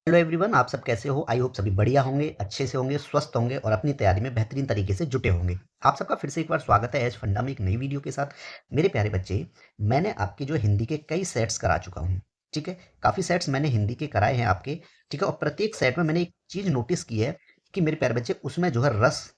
Hello everyone, आप सब कैसे हो? आई होप सभी बढ़िया होंगे, अच्छे से होंगे, स्वस्थ होंगे और अपनी तैयारी में बेहतरीन तरीके से जुटे होंगे। आप सबका फिर से एक बार स्वागत है एज फंडा में एक नई वीडियो के साथ। मेरे प्यारे बच्चे, मैंने आपके जो हिंदी के कई सेट्स करा चुका हूँ। ठीक है, काफ़ी सेट्स मैंने हिंदी के कराए हैं आपके। ठीक है, और प्रत्येक सेट में मैंने एक चीज़ नोटिस की है कि मेरे प्यारे बच्चे, उसमें जो है रस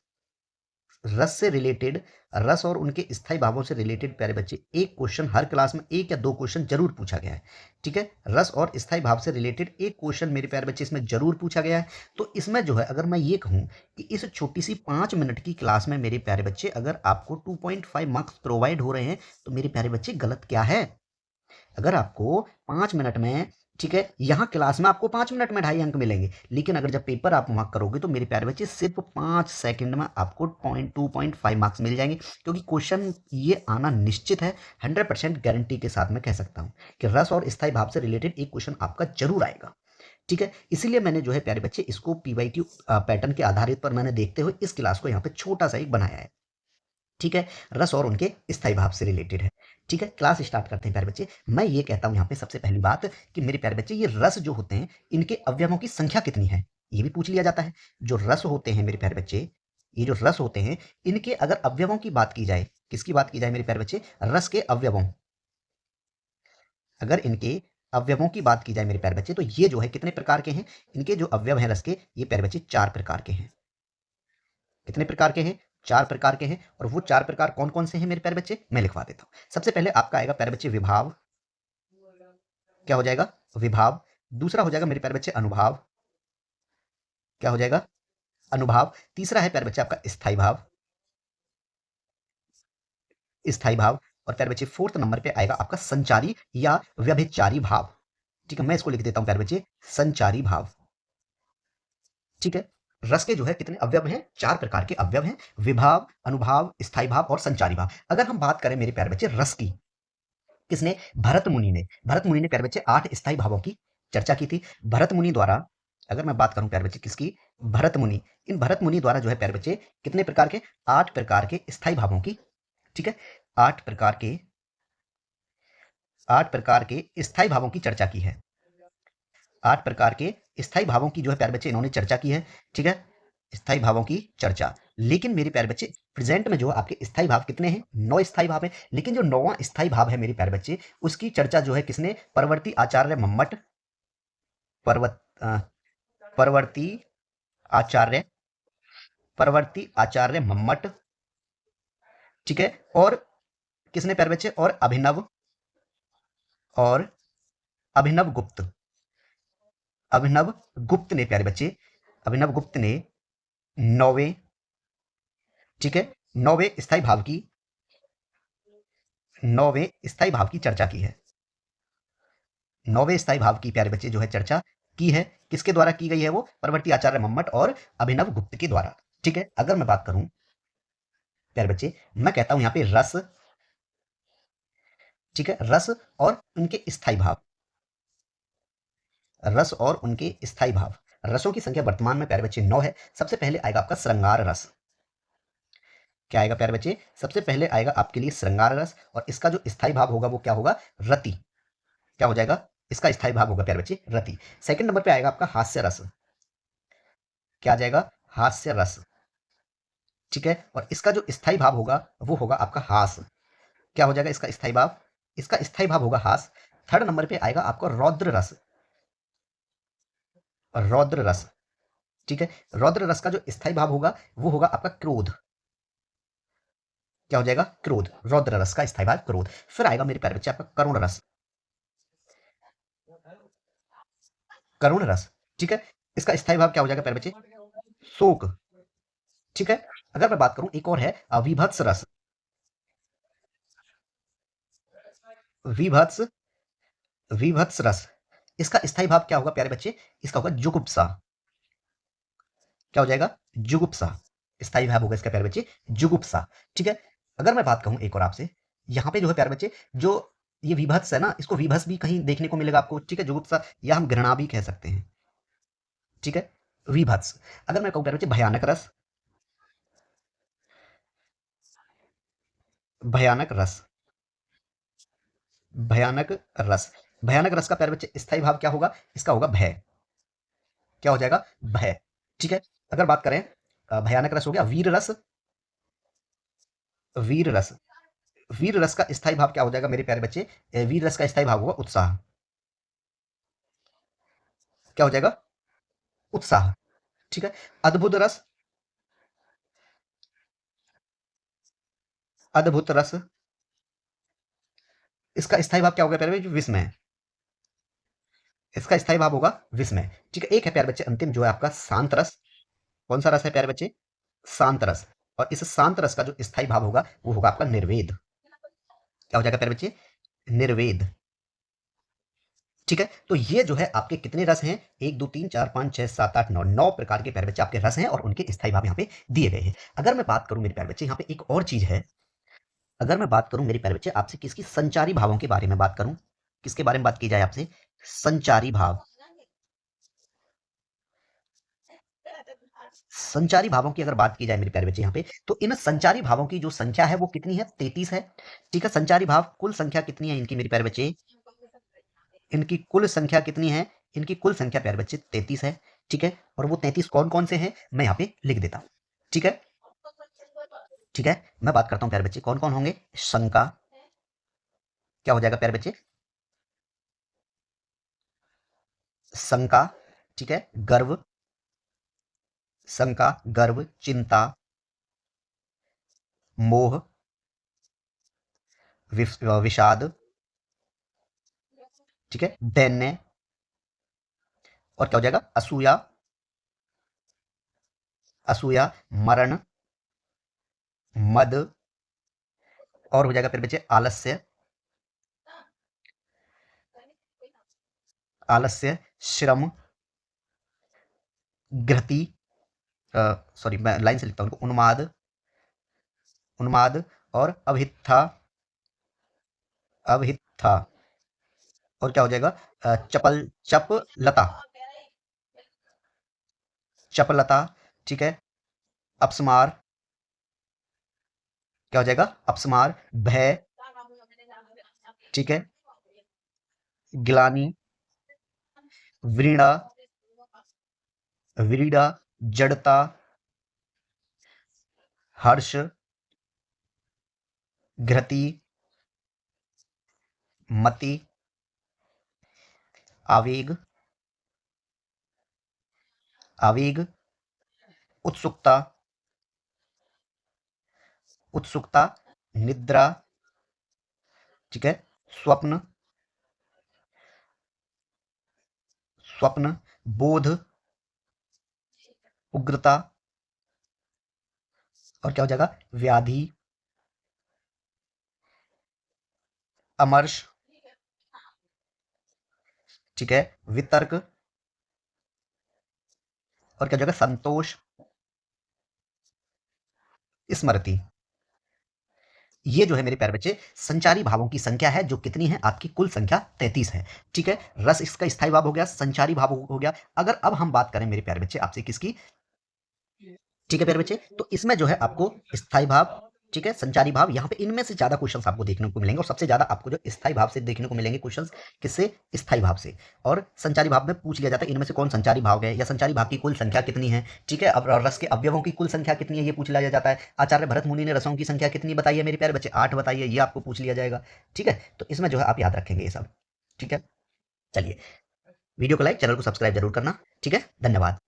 रस से रिलेटेड, रस और उनके स्थायी भावों से रिलेटेड प्यारे बच्चे, एक क्वेश्चन हर क्लास में, एक या दो क्वेश्चन जरूर पूछा गया है। ठीक है, रस और स्थायी भाव से रिलेटेड एक क्वेश्चन मेरे प्यारे बच्चे इसमें जरूर पूछा गया है। तो इसमें जो है, अगर मैं ये कहूं कि इस छोटी सी 5 मिनट की क्लास में मेरे प्यारे बच्चे, अगर आपको 2.5 मार्क्स प्रोवाइड हो रहे हैं, तो मेरे प्यारे बच्चे गलत क्या है? अगर आपको 5 मिनट में, ठीक है, यहाँ क्लास में आपको 5 मिनट में 2.5 अंक मिलेंगे, लेकिन अगर जब पेपर आप वहां करोगे तो मेरे प्यारे बच्चे सिर्फ 5 सेकंड में आपको 2.5 मार्क्स मिल जाएंगे। क्योंकि क्वेश्चन ये आना निश्चित है, 100% गारंटी के साथ मैं कह सकता हूँ कि रस और स्थायी भाव से रिलेटेड एक क्वेश्चन आपका जरूर आएगा। ठीक है, इसीलिए मैंने जो है प्यारे बच्चे, इसको पीवाईक्यू पैटर्न के आधारित पर मैंने देखते हुए इस क्लास को यहाँ पे छोटा सा एक बनाया है। ठीक है, रस और उनके स्थायी भाव से रिलेटेड है। ठीक है, क्लास स्टार्ट करते हैं प्यारे बच्चे। मैं ये कहता हूं यहाँ पे सबसे पहली बात कि मेरे प्यारे बच्चे, ये रस जो होते हैं, इनके अवयवों की संख्या कितनी है, ये भी पूछ लिया जाता है। जो रस होते हैं मेरे प्यारे बच्चे, ये जो रस होते हैं, इनके अगर अवयवों की बात की जाए, किसकी बात की जाए मेरे प्यारे बच्चे? रस के अवयवों। अगर इनके अवयवों की बात की जाए मेरे प्यारे बच्चे, तो ये जो है कितने प्रकार के हैं? इनके जो अवयव हैं रस के, ये प्यारे बच्चे 4 प्रकार के हैं। कितने प्रकार के हैं? 4 प्रकार के हैं। और वो 4 प्रकार कौन कौन से हैं मेरे प्यारे बच्चे? मैं लिखवा देता हूं। सबसे पहले आपका आएगा प्यारे बच्चे विभाव। क्या हो जाएगा? विभाव। दूसरा हो जाएगा मेरे प्यारे बच्चे अनुभाव। क्या हो जाएगा? अनुभाव। तीसरा है प्यारे बच्चे आपका स्थायी भाव। स्थायी भाव। और प्यारे बच्चे फोर्थ नंबर पे आएगा आपका संचारी या व्यभिचारी भाव। ठीक है, मैं इसको लिख देता हूं प्यारे बच्चे, संचारी भाव। ठीक है, रस के जो है कितने अवयव हैं? 4 प्रकार के अवयव हैं, विभाव, अनुभाव, स्थायी भाव और संचारी भाव। अगर हम बात करें मेरे प्यारे बच्चे रस की, किसने? भरत मुनि ने प्यारे बच्चे 8 स्थायी भावों की चर्चा की थी। भरत मुनि द्वारा, अगर मैं बात करूं प्यारे बच्चे किसकी? भरत मुनि। इन भरत मुनि द्वारा जो है प्यारे बच्चे, कितने प्रकार के? 8 प्रकार के स्थायी भावों की, ठीक है, 8 प्रकार के, 8 प्रकार के स्थायी भावों की चर्चा की है। 8 प्रकार के स्थायी भावों की जो है प्यारे बच्चे इन्होंने चर्चा की है। ठीक है, स्थायी भावों की चर्चा। लेकिन मेरे प्यारे बच्चे, प्रेजेंट में जो आपके स्थायी भाव कितने हैं? 9 स्थायी भाव है। लेकिन जो 9वां स्थायी भाव है मेरे प्यारे बच्चे, उसकी चर्चा जो है किसने? परवर्ती आचार्य मम्मट, पर्वत परवर्ती आचार्य, परवर्ती आचार्य मम्मट। ठीक है, और किसने प्यारे बच्चे? और अभिनव, और अभिनव गुप्त। अभिनव गुप्त ने प्यारे बच्चे, अभिनव गुप्त ने 9वें, ठीक है, 9वें स्थायी भाव की चर्चा की है। 9वें स्थायी भाव की प्यारे बच्चे जो है चर्चा की है। किसके द्वारा की गई है? वो परवर्ती आचार्य मम्मट और अभिनव गुप्त के द्वारा। ठीक है, अगर मैं बात करूं प्यारे बच्चे, मैं कहता हूं यहां पे रस, ठीक है, रस और उनके स्थायी भाव, रस और उनके स्थायी भाव। रसों की संख्या वर्तमान में प्यारे बच्चे 9 है। सबसे पहले आएगा आपका श्रृंगार रस। क्या आएगा प्यारे बच्चे? सबसे पहले आएगा आपके लिए श्रृंगार रस, और इसका जो स्थायी भाव होगा वो क्या होगा? रति। क्या हो जाएगा? इसका स्थायी भाव होगा प्यारे बच्चे रति। सेकंड नंबर पे आएगा आपका हास्य रस। क्या आ जाएगा? हास्य रस। ठीक है, और इसका जो स्थायी भाव होगा वो होगा आपका हास। क्या हो जाएगा इसका स्थायी भाव? इसका स्थायी भाव होगा हास। थर्ड नंबर पे आएगा आपका रौद्र रस। रौद्र रस, ठीक है, रौद्र रस का जो स्थायी भाव होगा वो होगा आपका क्रोध। क्या हो जाएगा? क्रोध। रौद्र रस का स्थायी भाव क्रोध। फिर आएगा मेरे प्यारे बच्चे आपका करुण रस। करुण रस, ठीक है, इसका स्थायी भाव क्या हो जाएगा प्यारे बच्चे? शोक। ठीक है, अगर मैं बात करूं एक और है विभत्स रस। विभत्स, विभत्स रस, इसका स्थायी भाव क्या होगा प्यारे बच्चे? इसका होगा जुगुप्सा। क्या हो जाएगा? जुगुप्सा। स्थायी भाव होगा इसका प्यारे बच्चे जुगुप्सा। ठीक है, अगर मैं बात कहूं एक और आपसे, यहां पे जो है प्यारे बच्चे, जो ये विभत्स है ना, इसको विभत्स भी कहीं देखने को मिलेगा आपको। ठीक है, जुगुप्सा, या हम घृणा भी कह सकते हैं। ठीक है, विभत्स। अगर मैं कहूं प्यारे बच्चे भयानक रस, भयानक रस, भयानक रस, भयानक रस का प्यारे बच्चे स्थायी भाव क्या होगा? इसका होगा भय। क्या हो जाएगा? भय। ठीक है। अगर बात करें भयानक रस हो गया वीर रस। वीर रस। वीर रस का स्थायी भाव क्या हो जाएगा मेरे प्यारे बच्चे? वीर रस का स्थायी भाव होगा उत्साह। क्या हो जाएगा? उत्साह। ठीक है। अद्भुत रस। अद्भुत रस। इसका स्थायी भाव क्या होगा प्यारे बच्चे? विस्मय। इसका स्थायी भाव होगा विस्मय। ठीक है। एक है प्यारे बच्चे अंतिम जो है आपका शांत रस। कौन सा रस है प्यारे बच्चे? शांत रस। और इस शांत रस का जो स्थायी भाव होगा वो होगा आपका निर्वेद। क्या हो जाएगा प्यारे बच्चे? निर्वेद। ठीक है। तो ये जो है आपके कितने रस हैं? 1 2 3 4 5 6 7 8 9 9 प्रकार के प्यारे बच्चे आपके रस हैं और उनके स्थायी भाव यहाँ पे दिए गए हैं। अगर मैं बात करूं मेरे प्यारे बच्चे यहाँ पे एक और चीज है। अगर मैं बात करूं मेरे प्यारे बच्चे आपसे किसकी संचारी भावों के बारे में बात करूं, किसके बारे में बात की जाए आपसे? संचारी भाव। संचारी भावों की अगर बात की जाए मेरे प्यारे बच्चे यहाँ पे, तो इन संचारी भावों की जो संख्या है वो कितनी है? 33 है। ठीक है। संचारी भाव कुल संख्या कितनी है इनकी मेरे प्यारे बच्चे? इनकी कुल संख्या कितनी है? इनकी कुल संख्या प्यारे बच्चे 33 है। ठीक है। और वो 33 कौन कौन से हैं मैं यहाँ पे लिख देता हूं। ठीक है। ठीक है। मैं बात करता हूं प्यारे बच्चे कौन कौन होंगे। शंका। क्या हो जाएगा प्यारे बच्चे? शंका। ठीक है। गर्व। शंका, गर्व, चिंता, मोह, विषाद। ठीक है। दैन्य। और क्या हो जाएगा? असूया। असूया, मरण, मद। और हो जाएगा फिर बच्चे आलस्य। आलस्य, श्रम, घृति। सॉरी मैं लाइन से लिखता हूं उनको। उन्माद। उन्माद। और अभित्था। अभित्था। और क्या हो जाएगा? चपल चपलता। चपलता। ठीक है। अपस्मार। क्या हो जाएगा? अपस्मार। भय। ठीक है। ग्लानि। व्रीड़ा। व्रीड़ा, जड़ता, हर्ष, घृति, मति, आवेग। आवेग। उत्सुकता। उत्सुकता, निद्रा। ठीक है। स्वप्न। स्वप्न, बोध, उग्रता। और क्या हो जाएगा? व्याधि, अमर्ष। ठीक है। वितर्क। और क्या हो जाएगा? संतोष, स्मृति। ये जो है मेरे प्यारे बच्चे संचारी भावों की संख्या है जो कितनी है? आपकी कुल संख्या 33 है। ठीक है। रस इसका स्थायी भाव हो गया, संचारी भाव हो गया। अगर अब हम बात करें मेरे प्यारे बच्चे आपसे किसकी? ठीक है प्यारे बच्चे, तो इसमें जो है आपको स्थायी भाव, ठीक है, संचारी भाव, यहाँ पे इनमें से ज्यादा क्वेश्चंस आपको देखने को मिलेंगे और सबसे ज्यादा आपको जो स्थायी भाव से देखने को मिलेंगे क्वेश्चंस। किससे? स्थायी भाव से। और संचारी भाव में पूछ लिया जाता है इनमें से कौन संचारी भाव है या संचारी भाव की कुल संख्या कितनी है। ठीक है। अब रस के अवयवों की कुल संख्या कितनी है ये पूछ लिया जाता है। आचार्य भरत मुनि ने रसों की संख्या कितनी बताई है मेरे प्यारे बच्चे? 8 बताइए, ये आपको पूछ लिया जाएगा। ठीक है। तो इसमें जो है आप याद रखेंगे ये सब। ठीक है। चलिए, वीडियो को लाइक, चैनल को सब्सक्राइब जरूर करना। ठीक है। धन्यवाद।